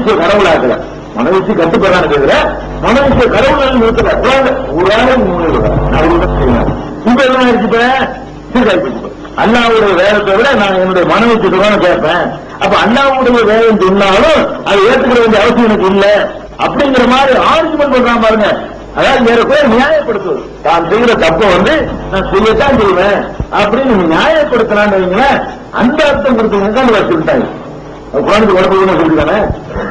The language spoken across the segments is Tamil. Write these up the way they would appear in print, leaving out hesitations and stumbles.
மனோவிஷய கடவுளாக்கல, மனோவிஷய கட்டுப்படுறான்னு கேட்கிற, மனோவிஷய கடவுள் நிறுத்தல. ஒரு ஆளு 3 செய்யலாம். இப்ப என்ன ஆயிடுச்சு? அல்லாவுடைய வேதத்தை விட நான் என்னுடைய மனோவிஷயத்தை தான் கேட்பேன். அப்ப அல்லாவுடைய வேதம் சொன்னாலும் அதை ஏற்றுக்கிற வேண்டிய அவசியம் எனக்கு இல்லை அப்படிங்கிற மாதிரி ஆர்குமெண்ட் பண்றான் பாருங்க. அதாவது ஏறக்குறைய நியாயப்படுத்துவது, தான் செய்கிற தப்ப நான் செய்யத்தான் செய்வேன் அப்படின்னு நியாயப்படுத்தலான்னு வைங்களேன். அந்த அர்த்தம் கொடுத்தவங்க அந்த வச்சு விட்டாங்க. குழந்தைக்கு உடம்பு சொல்லிட்டானே,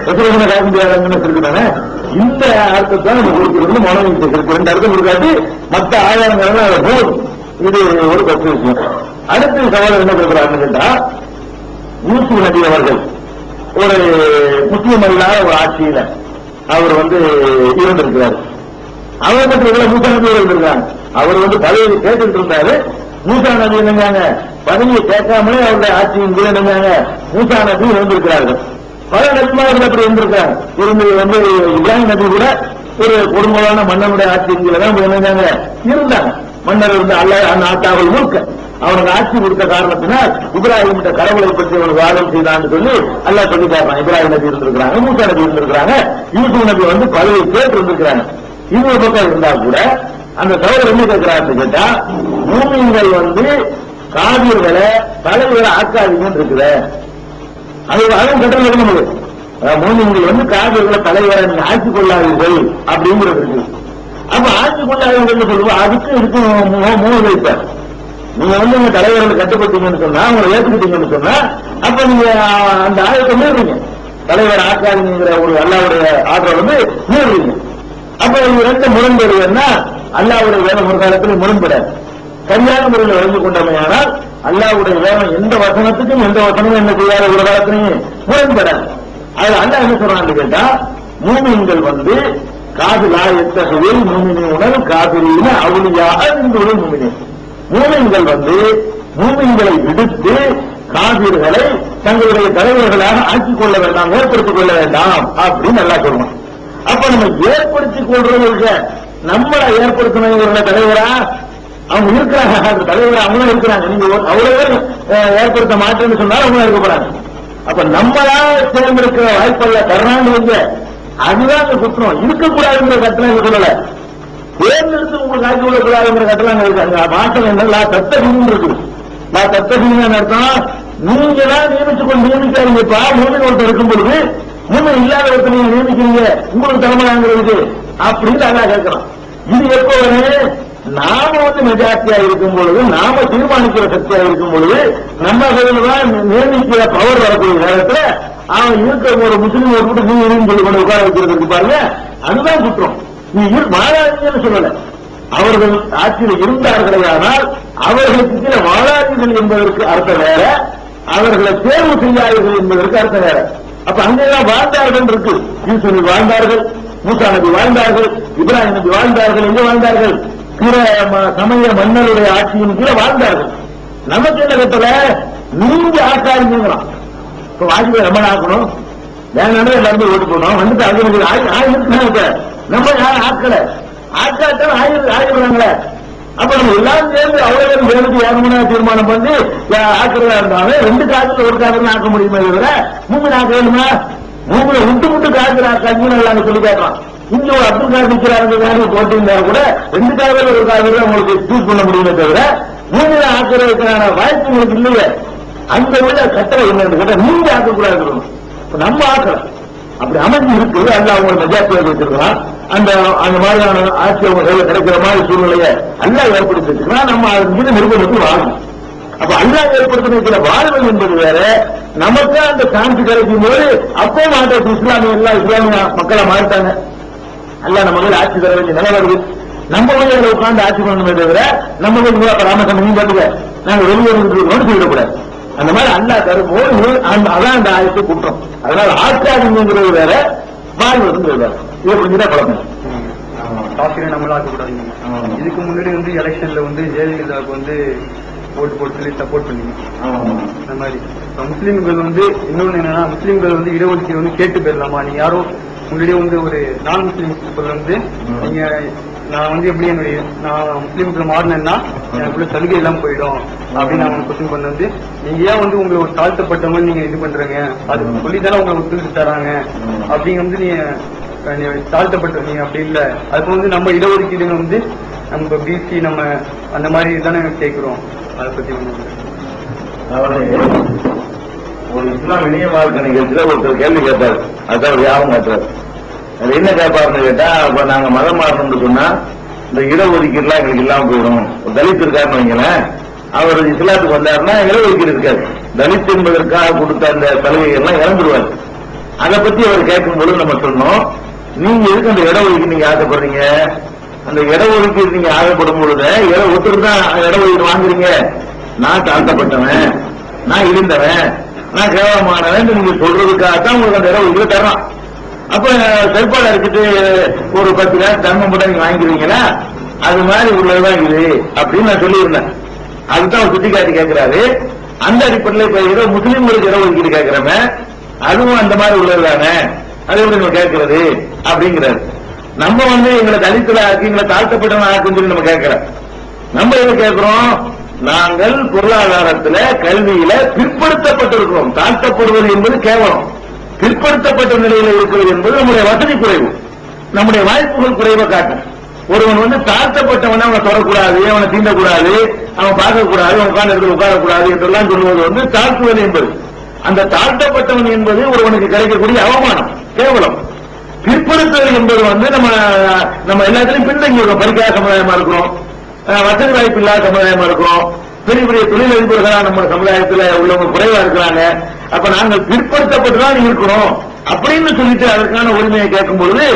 எத்தனை காக்க முடியாதுன்னு சொல்லிட்டானே. இந்த அர்த்தத்தை நம்ம கொடுக்கிறது மனோவிஷயம் 2 அர்த்தம் கொடுக்காது, மற்ற ஆதாரங்கள் அதை போதும். இது ஒரு பத்து விஷயம். அடுத்த சவால் என்ன கொடுக்கிறாருன்னு கேட்டா, யூசுப் நபி அவர்கள் ஒரு முஸ்லிம் அல்லாத ஒரு ஆட்சியில அவர் இருந்திருக்கிறார். அவர் மட்டும் மூசா நபி இருந்திருக்காங்க. அவர் பதவியை கேட்டுட்டு இருந்தாரு. மூசா நபி என்னங்க பதவியை கேட்காமலே அவருடைய ஆட்சியின் கீழ் என்னங்க மூசா நபி இருந்திருக்கிறார்கள். பல நபிமார்கள் அப்படி இருந்திருக்காங்க. இப்ராஹிம் நபி கூட ஒரு கொடுமையான மன்னனுடைய ஆட்சியின் கீழே தான் என்னங்க இருந்தாங்க. மன்னர் அல்ல நாட்டாவில் முழுக்க அவனுக்கு ஆட்சி கொடுத்த காரணத்தினால் இப்ராஹிம் கடவுளை பற்றி அவனுக்கு வாதம் செய்தான்னு சொல்லி அல்லாஹ் சொல்லி காட்டுறான். இப்ராஹிம் நபி இருந்திருக்கிறாங்க, மூசா நபி இருந்திருக்கிறாங்க, யூசுப் நபி பதவியை கேட்டு இருந்திருக்கிறாங்க. இது ஒரு பக்கம் இருந்தா கூட அந்த சகோதரர் என்ன கேட்கிறாருன்னு கேட்டா, மூமின்கள் காவிர்களை தலைவரை ஆக்காதீங்கன்னு இருக்குது. அதுவும் கட்டளை நமக்கு மூமின்கள் காவிர்களை தலைவரை நீங்க ஆட்சி கொள்ளாதீர்கள் அப்படிங்கிறது இருக்கு. அப்ப ஆட்சி கொள்ளாதீர்கள் சொல்லுவோம். அதுக்கு இருக்கும் மூணு வைப்பார். நீங்க உங்க தலைவர்கள் கட்டுப்பட்டீங்கன்னு சொன்னா, உங்களை ஏற்றுக்கிட்டீங்கன்னு சொன்னா, அப்ப நீங்க அந்த ஆயத்தை மீறுறீங்க. தலைவர் ஆக்காதீங்கிற ஒரு அல்லாவுடைய ஆர்டரை மீறுறீங்க. அப்ப இது 2 முரண்படுவதுன்னா அல்லாவுடைய வேதம் ஒரு காலத்தில் முரண்படாது. சரியான முறையில் வழங்கி கொண்டமையானால் அல்லாவுடைய வேதம் எந்த வசனத்துக்கும் எந்த வசனமும் என்ன செய்யாத ஒரு காலத்திலையும் முரண்படாது. அது அல்லாஹ் என்ன சொல்றான்னு கேட்டா, மூமின்கள் காபிலா எத்தகையில் மூமினுடன் காபிரியின அவளியாக இருந்து மூமினே. மூமின்கள் மூமின்களை விடுத்து காபிர்களை தங்களுடைய தலைவர்களாக ஆக்கிக் கொள்ள வேண்டாம், ஏற்படுத்திக் கொள்ள வேண்டாம் அப்படின்னு நல்லா சொல்லுவோம். அப்ப நம்ம ஏற்படுத்திக் கொள்றவங்க நம்மளை ஏற்படுத்தினவங்கள தலைவரா அவங்க இருக்கிறாங்க. அந்த தலைவரை அவங்களும் இருக்கிறாங்க. நீங்க அவ்வளவு பேர் ஏற்படுத்த மாட்டேன்னு சொன்னாலும் அவங்க இருக்க போறாங்க. அப்ப நம்மளா தேர்ந்தெடுக்கிற வாய்ப்பல்ல தர்றாங்க. அதுதான் குற்றம். இருக்கக்கூடாதுங்கிற கட்டளை சொல்லல, தேர்ந்தெடுத்து உங்களுக்கு ஆக்கி விடக்கூடாதுங்கிற கட்டளை இருக்காங்க. மாற்றம் என்ன தத்தகீன்னு இருக்கு. தத்தகீன்னு அர்த்தம், நீங்க தான் நியமிக்காதீங்கப்பா. மூமின் ஒருத்தர் இருக்கும் பொழுது மூமின் இல்லாத ஒருத்தர் நீங்க நியமிக்கிறீங்க, உங்களுக்கு தலைமையாங்கிறது அப்படின்னு அல்லாஹ் கேட்கிறோம். இது எப்ப நாம மெஜாரிட்டியா இருக்கும் பொழுது, நாம தீர்மானிக்கிற சக்தியா இருக்கும் பொழுது, நம்ம தான் நியமிக்கிற பவர் வரக்கூடிய நேரத்தில் அவன் இருக்கிற ஒரு முஸ்லீம் ஒரு கூட நீ சொல்லி கொண்டு உட்கார வைக்கிறதுக்கு பாருங்க, அதுதான் குற்றம். நீ வாழாதீங்கன்னு சொல்லல. அவர்கள் ஆட்சியில் இருந்தார்களே, ஆனால் அவர்களுக்கு கீழே வாழாதீர்கள் என்பதற்கு அர்த்தம் வேற, அவர்களை தேர்வு செய்யாதீர்கள் என்பதற்கு அர்த்தம் வேற. அப்ப அங்கெல்லாம் வாழ்ந்தார்கள் இருக்கு. யூசுப் வாழ்ந்தார்கள், மூசா நபி வாழ்ந்தார்கள், இப்ராஹிம் நபி வாழ்ந்தார்கள். எங்க வாழ்ந்தார்கள்? பிற சமய மன்னருடைய ஆட்சியின் கீழே வாழ்ந்தார்கள். நமக்கு என்ன கட்டல, நீங்க ஆக்காதீங்கிறான். இப்ப வாஜ்பாய் நம்ம ஆக்கணும், வேணாலும் எல்லாருமே ஓட்டு போனோம் ஆயிரத்து நம்ம யாரும் ஆக்கல, ஆக்காட்டாலும் ஆயிடுறாங்களே. அப்ப நம்ம எல்லாரும் சேர்ந்து அவ்வளவு பேரும் சேர்ந்து ஏகமனா தீர்மானம் பண்ணி ஆக்கிறதா இருந்தாலும் 2 காலத்துல ஒரு காலத்துல ஆக்க முடியுமே தவிர 3 ஆக்க வேணுமா? 3 விட்டு காலத்தில் ஆக்காங்கன்னு எல்லாம் சொல்லி கேட்கலாம். இங்க ஒரு அப்துல் கார் நிற்கிறாங்க போட்டிருந்தா கூட 2 காலத்தில் ஒரு காலத்துல உங்களுக்கு சூஸ் பண்ண முடியுமே தவிர 3 ஆக்குறதுக்கான வாய்ப்பு உங்களுக்கு இல்லையே. அந்த விட கட்டளை என்னன்னு கேட்டா நீங்க ஆக்கக்கூடாது, நம்ம ஆக்கலாம். அப்படி அமைஞ்சு இருக்கு. அல்ல அவங்க மெஜாரிட்டியா வச்சிருக்கலாம். அந்த மாதிரியான ஆட்சி அவங்க கையில் கிடைக்கிற மாதிரி சூழ்நிலையை அல்லா ஏற்படுத்தி வச்சிருக்கலாம். நம்ம அதன் மீது நிர்பந்தத்தில் வாழணும். அப்ப அல்லா ஏற்படுத்தின வாழ்வல் என்பது வேற, நமக்கு அந்த சான்ஸ் கிடைக்கும் போது அப்போ மாற்ற இஸ்லாமிய மக்களை மாறிட்டாங்க. அல்ல நம்ம ஆட்சி தர வேண்டிய நிலை வருது. நம்ம வழியில் உட்கார்ந்து ஆட்சி பண்ணணுமே தவிர நம்ம ராமசம் நீங்க நாங்க வெளியே செய்யக்கூடாது. அந்த மாதிரி அல்லா தரும்போது அதான் அந்த ஆயத்தை குற்றம். அதனால ஆட்சியாதுங்கிறது வேற, வாழ்வது வேற. இதை புரிஞ்சுதான் குழந்தை காசிரை நம்மளாக்க கூடாதுங்க. இதுக்கு முன்னாடி எலெக்ஷன்ல ஜெயலலிதாவுக்கு ஓட்டு போட்டு சொல்லி சப்போர்ட் பண்ணீங்க. அந்த மாதிரி முஸ்லீம்கள் இன்னொன்னு என்னன்னா, முஸ்லீம்கள் இடஒதுக்கீடு கேட்டு போயிடலாமா? நீங்க யாரும் முன்னாடியே ஒரு நான் முஸ்லீம் பீப்புள் நீங்க நான் வந்து எப்படி என்னுடைய நான் முஸ்லீம்ல மாறினேன்னா எனக்குள்ள சலுகை எல்லாம் போயிடும் அப்படின்னு நான் கொஸ்டின் பண்ண வந்து நீங்க ஏன் வந்து உங்களை ஒரு தாழ்த்தப்பட்டவங்க நீங்க இது பண்றீங்க அது சொல்லித்தானே உங்களை ஒத்துக்கிட்டு தராங்க அப்படிங்க வந்து நீங்க தாழ்த்தப்பட்ட நீங்க அப்படி இல்ல அதுக்கு வந்து நம்ம இடஒதுக்கீடுங்க வந்து நம்ம பிசி நம்ம அந்த மாதிரி தானே கேட்கிறோம். அதை பத்தி ஒரு இஸ்லாம் இணைய மார்க்க நிகழ்ச்சியில ஒருத்தர் கேள்வி கேட்டார். அதான் யாரும் கேட்டார். அது என்ன கேட்பாருன்னு கேட்டா, அப்ப நாங்க மதம் மாறணும்னு சொன்னா இந்த இடஒதுக்கீடுலாம் எங்களுக்கு இல்லாம போயிடும். தலித் இருக்காருன்னு வைங்களேன், அவர் இஸ்லாத்துக்கு வந்தாருன்னா இடஒதுக்கீடு இருக்காது. தலித் என்பதற்காக கொடுத்த அந்த சலுகைகள் எல்லாம் இறந்துருவாரு. அதை பத்தி அவர் கேட்கும்போது நம்ம சொன்னோம், நீங்க எதுக்கு அந்த இடஒதுக்கீடு நீங்க ஆசைப்படுறீங்க? அந்த இடஒதுக்கீடு நீங்க ஆசைப்படும் பொழுது ஒருத்தர் தான் இடஒதுக்கீடு வாங்குறீங்க. நான் தாழ்த்தப்பட்டவன், நான் இருந்தவன், நான் கேவலமானவன் நீங்க சொல்றதுக்காகத்தான் உங்களுக்கு அந்த இடஒதுக்கீடு தர்றான். அப்ப செயற்பாடு அடிச்சுட்டு ஒரு 10 லேக் தர்மம் போட்டா நீங்க வாங்கிக்கிறீங்களா? அது மாதிரி உள்ளதுதான் இது அப்படின்னு நான் சொல்லியிருந்தேன். அதுதான் சுட்டி காட்டி கேட்கிறாரு. அந்த அடிப்படையில் இப்ப ஏதோ முஸ்லீம்களுக்கு இடஒதுக்கீடு கேட்கிறவன் அதுவும் அந்த மாதிரி உள்ளதுதானே, அது எப்படி நம்ம கேட்கறது அப்படிங்கிறாரு. நம்ம வந்து எங்களை தலித்துல ஆக்கி எங்களை தாழ்த்தப்பட்டவன் ஆக்குன்னு சொல்லி நம்ம கேட்கிறோம். நம்ம எதை கேட்கிறோம்? நாங்கள் பொருளாதாரத்துல கல்வியில பிற்படுத்தப்பட்டிருக்கிறோம். தாழ்த்தப்படுவது என்பது கேவலம். பிற்படுத்தப்பட்ட நிலையில இருக்கிறது என்பது நம்முடைய வசதி குறைவு, நம்முடைய வாய்ப்புகள் குறைவை காட்டும். ஒருவன் வந்து தாழ்த்தப்பட்டவன் அவனை தொடக்கூடாது, அவனை தீண்டக்கூடாது, அவன் பார்க்கக்கூடாது, அவன் உட்கார்ந்து உட்காரக்கூடாது என்றெல்லாம் சொல்லுவது வந்து தாழ்த்துவது என்பது. அந்த தாழ்த்தப்பட்டவன் என்பது ஒருவனுக்கு கிடைக்கக்கூடிய அவமானம், கேவலம். பிற்படுத்துதல் என்பது வந்து நம்ம எல்லாத்திலையும் பின்தங்கி இருக்கோம். படிக்காத சமுதாயமா இருக்கிறோம், வசதி வாய்ப்பு இல்லாத சமுதாயமா இருக்கிறோம், பெரிய பெரிய தொழிலதிபர்களா நம்ம சமுதாயத்தில் உள்ளவங்க குறைவா இருக்கிறாங்க. அப்ப நாங்கள் பிற்படுத்தப்பட்டுதான் இருக்கிறோம் அப்படின்னு சொல்லிட்டு அதற்கான உரிமையை கேட்கும் பொழுது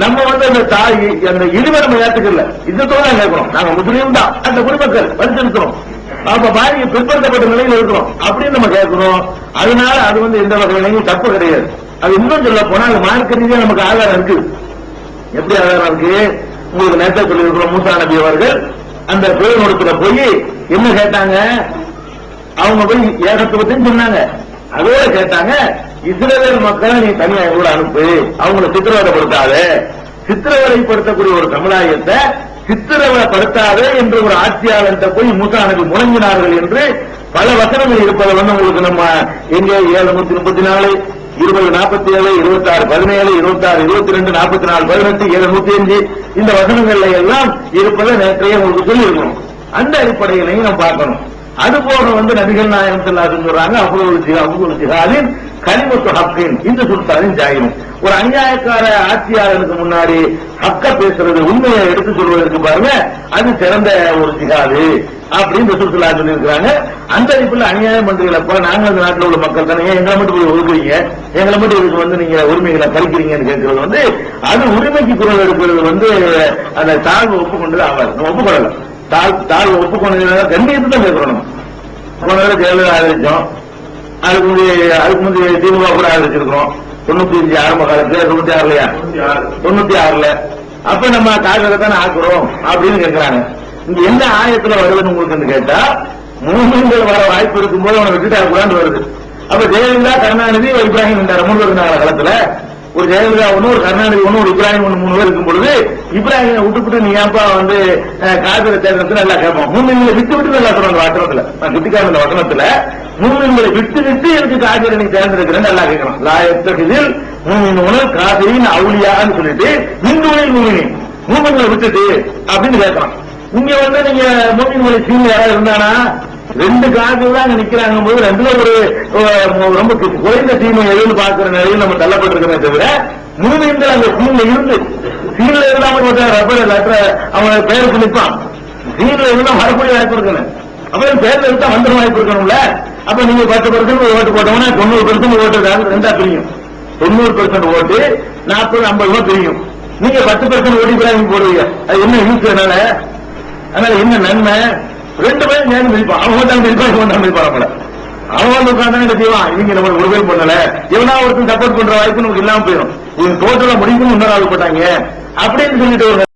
நம்ம வந்து அந்த தாய் அந்த இழிவை நம்ம ஏற்றுக்கல, இதுதான் கேட்கிறோம். நாங்க முஸ்லீம் தான், அந்த குடிமக்கள் படிச்சிருக்கிறோம், அப்ப பாருங்க பிற்படுத்தப்பட்ட நிலையில் இருக்கிறோம் அப்படின்னு நம்ம கேட்கிறோம். அதனால அது வந்து எந்த வகையிலையும் தப்பு கிடையாது. அது இன்னும் சொல்ல போனா அது மார்க்க ரீதியா நமக்கு ஆதாரம் இருக்கு. எப்படி ஆதாரம் இருக்கு? உங்களுக்கு நேரத்தை சொல்லியிருக்கிறோம். மூசா நபி அவர்கள் அந்த பேரோடத்துல போய் என்ன கேட்டாங்க? அவங்க போய் ஏகத்துவத்தையும் சொன்னாங்க. அதோட கேட்டாங்க, இஸ்ரவேல் மக்களை நீ தனியா கூட அனுப்பு, அவங்களை சித்திரவதைப்படுத்தாத, சித்திரவதைப்படுத்தக்கூடிய ஒரு சமுதாயத்தை சித்திரவதைப்படுத்தாத என்று ஒரு ஆட்சியாளர்கிட்ட போய் மூசா நபி முழங்கினார்கள் என்று பல வசனங்கள் இருப்பதை வந்து உங்களுக்கு நம்ம எங்கே 734 20 47 26 17 26 22 44 18 705 இந்த வசனங்கள்ல எல்லாம் இருப்பதை நேற்றைய உங்களுக்கு சொல்லி இருக்கணும். அந்த அடிப்படையிலையும் நம்ம பார்க்கணும். அது போக வந்து நபிகள் நாயகம் ஸல்லல்லாஹு சொல்றாங்க, அபுல் ஜிஹாதின் கலிமத்து ஹக்கின் இந்த சுல்தானின் ஜாயிரும். ஒரு அநியாயக்கார ஆட்சியாளருக்கு முன்னாடி ஹக்க பேசுறது, உண்மையை எடுத்து சொல்வதற்கு பாருங்க, அது சிறந்த ஒரு ஜிஹாது அப்படின்னு சுற்றுலா சொல்லி இருக்கிறாங்க. அந்த அடிப்படையில் அநியாயம் பண்றீங்களப்ப, நாங்க அந்த நாட்டில் உள்ள மக்கள் தானே, எங்களை மட்டும் போய் ஒதுக்குறீங்க, எங்களை மட்டும் இதுக்கு வந்து நீங்க உரிமைகளை பறிக்கிறீங்கன்னு கேட்கறது வந்து அது உரிமைக்கு குரல் எடுக்கிறது வந்து அந்த தாழ்வு ஒப்புக்கொண்டது ஆகாது. நம்ம ஒப்புக்கொள்ளலாம். தாழ்வு ஒப்புக்கொண்டது கண்டிப்பா தான் கேட்கிறோம். நம்ம போன தடவை ஜெயலலிதா ஆதரிச்சோம், அதுக்கு முந்தைய திமுக கூட ஆதரிச்சிருக்கிறோம். 95 ஆரம்ப காலத்துல 96லயா 96ல அப்ப நம்ம காகிதத்தானே ஆக்குறோம் அப்படின்னு கேட்கிறாங்க. இங்க என்ன ஆயத்துல வருதுன்னு உங்களுக்கு கேட்டா, மூமின்கள் வர வாய்ப்பு இருக்கும்போது அவனை விட்டுட்டு ஆகக்கூடாது வருது. அப்ப ஜெயலலிதா கருணாநிதி இப்ராஹிம் இருந்தார் 3 பேர் காலத்துல. ஒரு ஜெயலலிதா ஒண்ணு, ஒரு கருணாநிதி ஒண்ணு, ஒரு இப்ராஹிம் ஒண்ணு, 3 பேர் இருக்கும் பொழுது இப்ராஹிமை விட்டுவிட்டு நீ ஏன்பா வந்து காதல தேர்தல் நல்லா கேட்போம். மூமின்களை விட்டு விட்டு நல்லா சொல்றோம். அந்த வசனத்துல நான் சுட்டிக்கான வசனத்துல மூமின்களை விட்டு விட்டு எனக்கு காதலை நீ தேர்ந்தெடுக்கிறேன்னு நல்லா கேட்கணும். லாயத்தில் மூமின் உணர் காதலின் அவுளியான்னு சொல்லிட்டு மின்னுவனில் மூமின்களை விட்டுட்டு அப்படின்னு கேட்கலாம். இங்க வந்து நீங்க மூமின்களை சீன் யாராவது இருந்தானா 2 காதல் தான் அங்க நிக்கிறாங்க போது 2ல ஒரு ரொம்ப குறைந்த தீமை எதுன்னு பாக்குற நிலையில் நம்ம தள்ளப்பட்டிருக்கிறோமே தவிர, மூமின்கள் அந்த சீன்ல இருந்து சீன்ல இல்லாம ரப்பர் லெட்டர் அவன் பெயருக்கு நிற்பான். சீன்ல இருந்தா வரக்கூடிய வாய்ப்பு இருக்கணும். அப்ப பேர்ல இருந்தா வந்துடும் வாய்ப்பு இருக்கணும்ல. அப்ப நீங்க 10% ஓட்டு போட்டோம்னா 90% ஓட்டு 2ஆ பிரியும். 90% ஓட்டு 40 50 பிரியும். நீங்க 10% ஓட்டு இப்ராஹிம் போடுவீங்க. அது என்ன யூஸ்? அதனால என்ன நன்மை? 2 பேரும் சேர்ந்து மிதிப்பான். அவன் தான் மிதிப்பான், இவன் தான் மிதிப்பான். நம்மள அவன் வந்து உட்கார்ந்து செய்வான். இவங்க நம்ம ஒரு பேர் பண்ணல, எவனா ஒருத்தன் சப்போர்ட் பண்ற வாய்ப்பு நமக்கு இல்லாம போயிடும். இவங்க டோட்டலா முடிக்கணும் இன்னொரு ஆள் போட்டாங்க அப்படின்னு சொல்லிட்டு